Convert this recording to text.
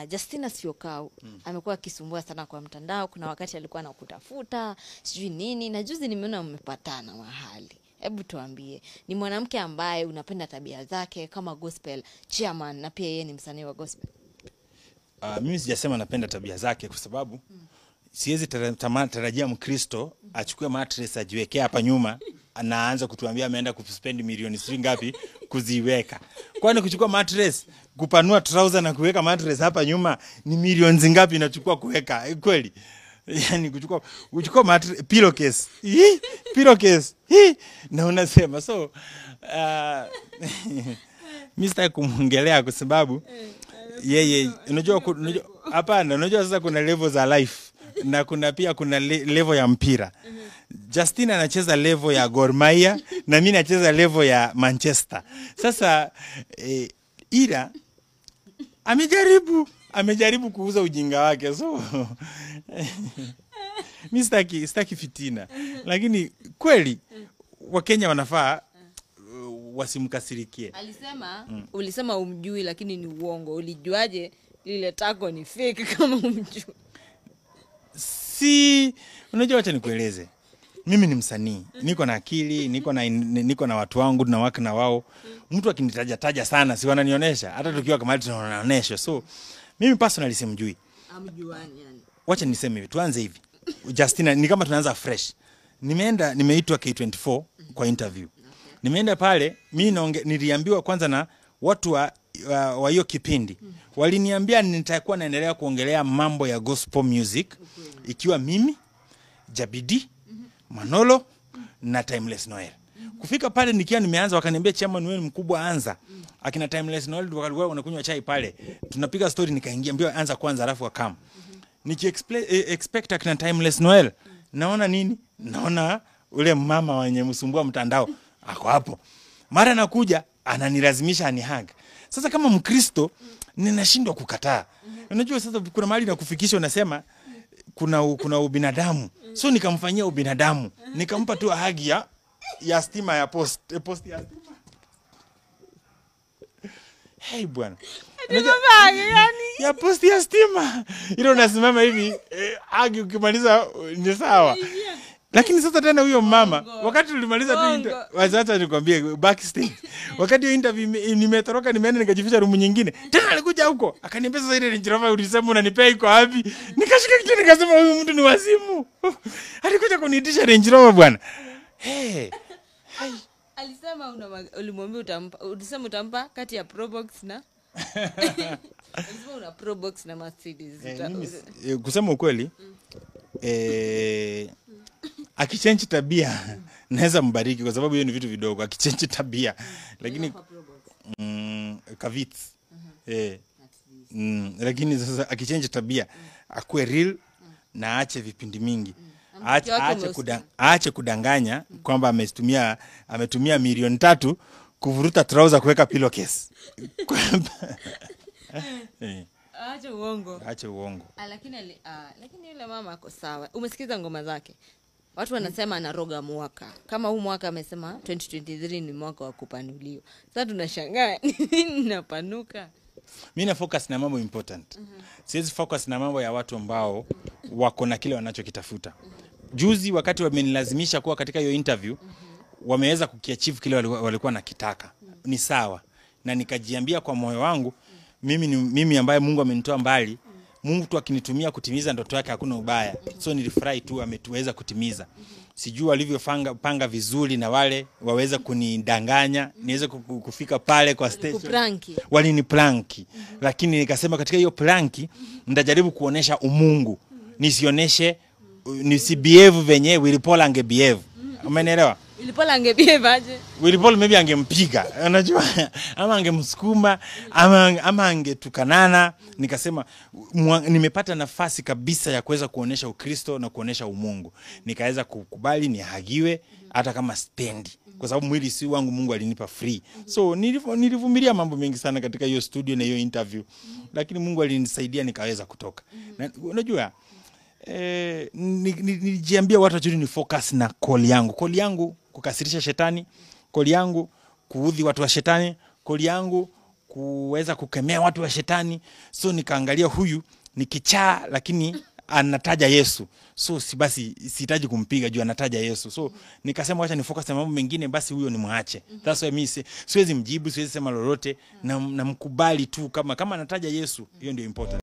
Justina syokau amekuwa akisumbua sana kwa mtandao. Kuna wakati alikuwa anakutafuta sijui nini, na juzi nimeona mmepatana mahali. Hebu tuambie, ni mwanamke ambaye unapenda tabia zake kama gospel chairman, na pia yeye ni msanii wa gospel? Mimi sijasema napenda tabia zake, kwa sababu siwezi tarajia Mkristo achukue mattress ajiwekea hapa nyuma anaanza kutuambia ameenda kuspend milioni shilingi ngapi kuziweka. Kwani kuchukua mattress, kupanua trouser na kuweka mattress hapa nyuma ni milioni ngapi inachukua kuweka? Kweli? Yani kuchukua mattress, pillowcase. Na unasema so mimi sitaki kumongelea kwa sababu yeye unajua hapana, unajua sasa kuna level za life na kuna level ya mpira. Justina anacheza level ya Gor Mahia na mimi nacheza level ya Manchester. Sasa ila amejaribu kuuza ujinga wake, so mimi sitaki fitina, lakini kweli Wakenya wanafaa wasimkasirikie. Alisema ulisema umjui, lakini ni uongo. Ulijuaje lile tako ni fake kama umjui? Si unajua, acha nikueleze. Mimi ni msanii, niko na akili, niko na watu wangu, tunawaka na wao. Mtu akinitaja sana si wananionyesha, hata tukiwa kama tunaonyesha. So mimi personally simjui. Amjuani yani. Wacha niseme hivi, tuanze hivi. Justina ni kama tunaanza fresh. Nimeitwa K24 kwa interview. Nimeenda pale, mimi niliambiwa kwanza na watu wa hiyo kipindi. Waliniambia nitakuwa naendelea kuongelea mambo ya gospel music, ikiwa mimi, Jabidi, Manolo na Timeless Noel. Kufika pale nikiwa nimeanza, wakaniambia chairman wewe mkubwa anza. Akina Timeless Noel walikuwa wanakunywa chai pale. Tunapiga story, nikaingia mbio anza kwanza alafu akam. Expect akina Timeless Noel. Naona nini? Naona ule mama wenye msumbua mtandao ako hapo. Mara nakuja ananilazimisha anihaga. Sasa kama Mkristo ninashindwa kukataa. Unajua sasa kuna mahali na kufikisha unasema kuna ubinadamu. So nikamfanyia ubinadamu. Nikampa tu hagi ya stima ya post ya stima. Hey bwana. Ya post ya stima. Ile unasimama hivi hagi ukimaliza ni sawa. Lakini sasa tena huyo mama wakati tulimaliza tu wazacha nikwambie backstage, wakati hiyo interview nimetoroka nimeenda nikajificha room nyingine, tena alikuja huko akaniambia sasa ile Range Rover ulisema unanipea iko wapi? Nikashika kitu nikasema huyu mtu ni wazimu. Alikuja kuniitisha Range Rover bwana. Alisema ulimwambia ulisema utampa kati ya Probox na alisema una Probox na Mercedes. Kusema ukweli akichange tabia naweza mbariki kwa sababu hiyo ni vitu vidogo. Akichange tabia lakini kavits lakini sasa akichange tabia akue real na aache vipindi mingi. Aache kudanganya kwamba ametumia milioni 3 kuvuruta trouser kuweka pillowcase. Aache uongo. Lakini yule mama ako sawa. Umesikiza ngoma zake? Watu wanasema anaroga mwaka. Kama huu mwaka amesema 2023 ni mwaka wa kupanuliwa. Sasa tunashangaa nini napanuka? Mimi na focus na mambo important. Siwezi focus na mambo ya watu ambao wako na kile wanachokitafuta. Juzi wakati wamenilazimisha kuwa katika hiyo interview, wameweza kukiachieve kile walikuwa nakitaka. Ni sawa. Na nikajiambia kwa moyo wangu, mimi ambaye Mungu amenitoa mbali, Mungu tu akinitumia kutimiza ndoto yake hakuna ubaya. So nilifurahi tu ametuweza kutimiza. Sijui walivyopanga vizuri na wale waweza kunidanganya, niweze kufika pale kwa station. Walinipranki. Lakini nikasema katika hiyo pranki nitajaribu kuonesha umungu. Nisibehave venye Willy Paul angebehave. Umenielewa? Willy Paul angebehave aje? Willy Paul maybe angempiga, unajua, ama angemsukuma, ama angetukanana. Nikasema nimepata nafasi kabisa ya kuweza kuonesha Ukristo na kuonesha umungu. Nikaweza kukubali nihagiwe hata kama spendi, kwa sababu mwili si wangu, Mungu alinipa free. So nilivumilia mambo mengi sana katika hiyo studio na hiyo interview, lakini Mungu alinisaidia nikaweza kutoka. Na unajua nilijiambia watu wajuri ni focus na call yangu kukasirisha shetani, call yangu kuudhi watu wa shetani, call yangu kuweza kukemea watu wa shetani. So nikaangalia huyu ni kichaa lakini anataja Yesu. So si basi sihitaji kumpiga juu anataja Yesu. So nikasema acha ni focus na mambo mengine, basi huyo ni muache. That's why mimi siwezi mjibu, siwezi sema lolote, na mkubali tu kama anataja Yesu, hiyo ndio important.